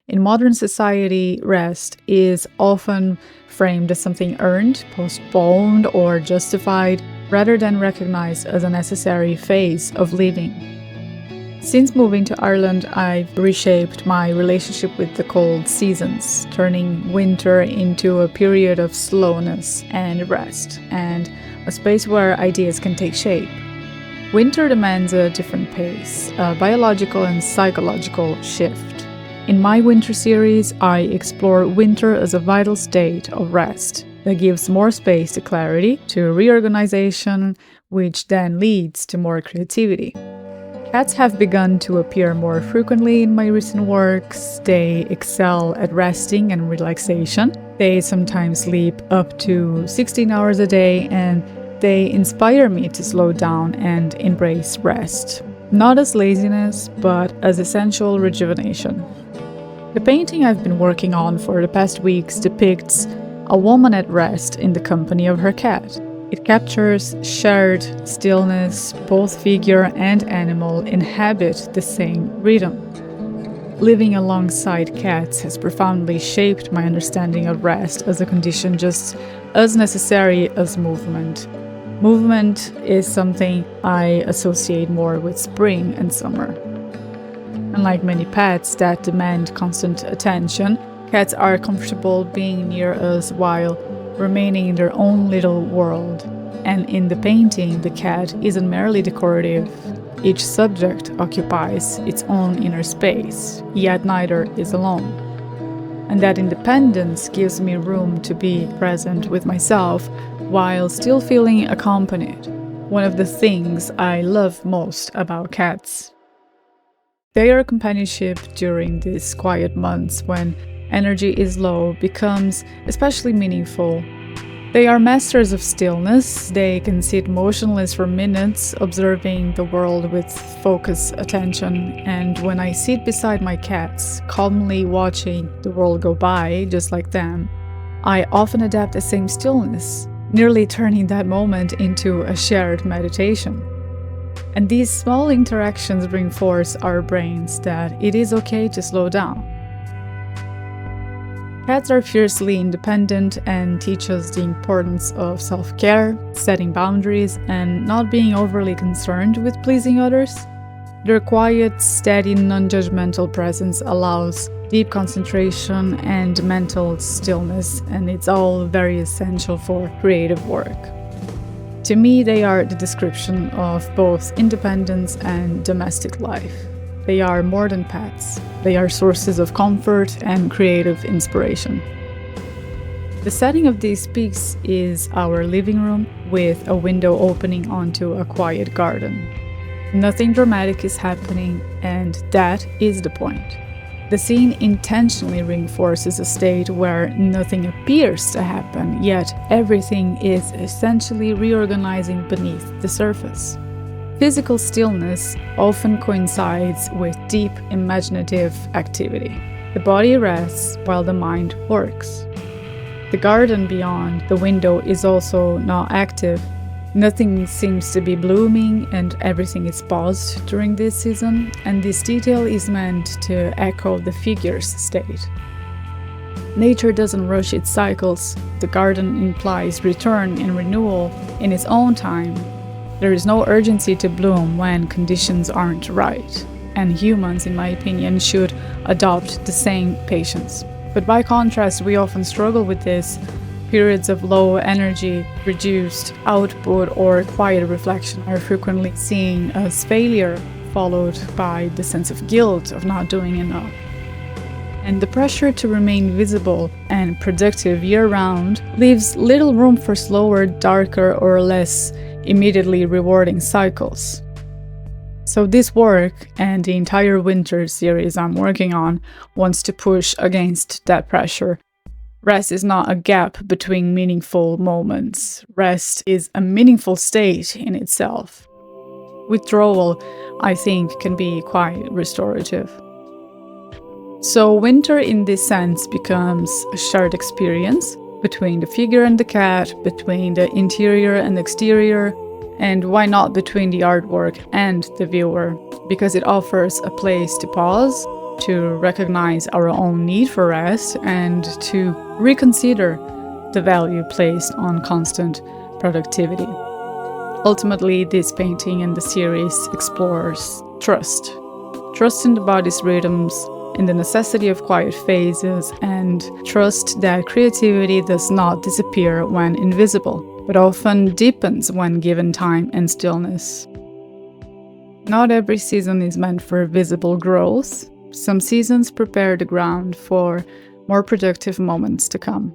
In modern society, rest is often framed as something earned, postponed, or justified, rather than recognized as a necessary phase of living. Since moving to Ireland, I've reshaped my relationship with the cold seasons, turning winter into a period of slowness and rest, and a space where ideas can take shape. Winter demands a different pace, a biological and psychological shift. In my winter series, I explore winter as a vital state of rest that gives more space to clarity, to reorganization, which then leads to more creativity. Cats have begun to appear more frequently in my recent works. They excel at resting and relaxation. They sometimes sleep up to 16 hours a day, and they inspire me to slow down and embrace rest. Not as laziness, but as essential rejuvenation. The painting I've been working on for the past weeks depicts a woman at rest in the company of her cat. It captures shared stillness. Both figure and animal inhabit the same rhythm. Living alongside cats has profoundly shaped my understanding of rest as a condition just as necessary as movement. Movement is something I associate more with spring and summer. Unlike many pets that demand constant attention, cats are comfortable being near us while remaining in their own little world. And in the painting, the cat isn't merely decorative. Each subject occupies its own inner space, yet neither is alone. And that independence gives me room to be present with myself while still feeling accompanied. One of the things I love most about cats. Their companionship during these quiet months when energy is low becomes especially meaningful. They are masters of stillness. They can sit motionless for minutes, observing the world with focused attention. And when I sit beside my cats, calmly watching the world go by, just like them, I often adapt the same stillness, nearly turning that moment into a shared meditation. And these small interactions reinforce our brains that it is okay to slow down. Cats are fiercely independent and teach us the importance of self-care, setting boundaries, and not being overly concerned with pleasing others. Their quiet, steady, non-judgmental presence allows deep concentration and mental stillness, and it's all very essential for creative work. To me, they are the description of both independence and domestic life. They are more than pets. They are sources of comfort and creative inspiration. The setting of this piece is our living room with a window opening onto a quiet garden. Nothing dramatic is happening, and that is the point. The scene intentionally reinforces a state where nothing appears to happen, yet everything is essentially reorganizing beneath the surface. Physical stillness often coincides with deep imaginative activity. The body rests while the mind works. The garden beyond the window is also not active. Nothing seems to be blooming and everything is paused during this season, and this detail is meant to echo the figure's state. Nature doesn't rush its cycles. The garden implies return and renewal in its own time. There is no urgency to bloom when conditions aren't right, and humans, in my opinion, should adopt the same patience. But by contrast, we often struggle with this. Periods of low energy, reduced output, or quiet reflection are frequently seen as failure, followed by the sense of guilt of not doing enough. And the pressure to remain visible and productive year-round leaves little room for slower, darker, or less immediately rewarding cycles. So this work, and the entire winter series I'm working on, wants to push against that pressure. Rest is not a gap between meaningful moments. Rest is a meaningful state in itself. Withdrawal, I think, can be quite restorative. So winter in this sense becomes a shared experience between the figure and the cat, between the interior and exterior, and why not between the artwork and the viewer, because it offers a place to pause, to recognize our own need for rest and to reconsider the value placed on constant productivity. Ultimately, this painting in the series explores trust. Trust in the body's rhythms, in the necessity of quiet phases, and trust that creativity does not disappear when invisible, but often deepens when given time and stillness. Not every season is meant for visible growth. Some seasons prepare the ground for more productive moments to come.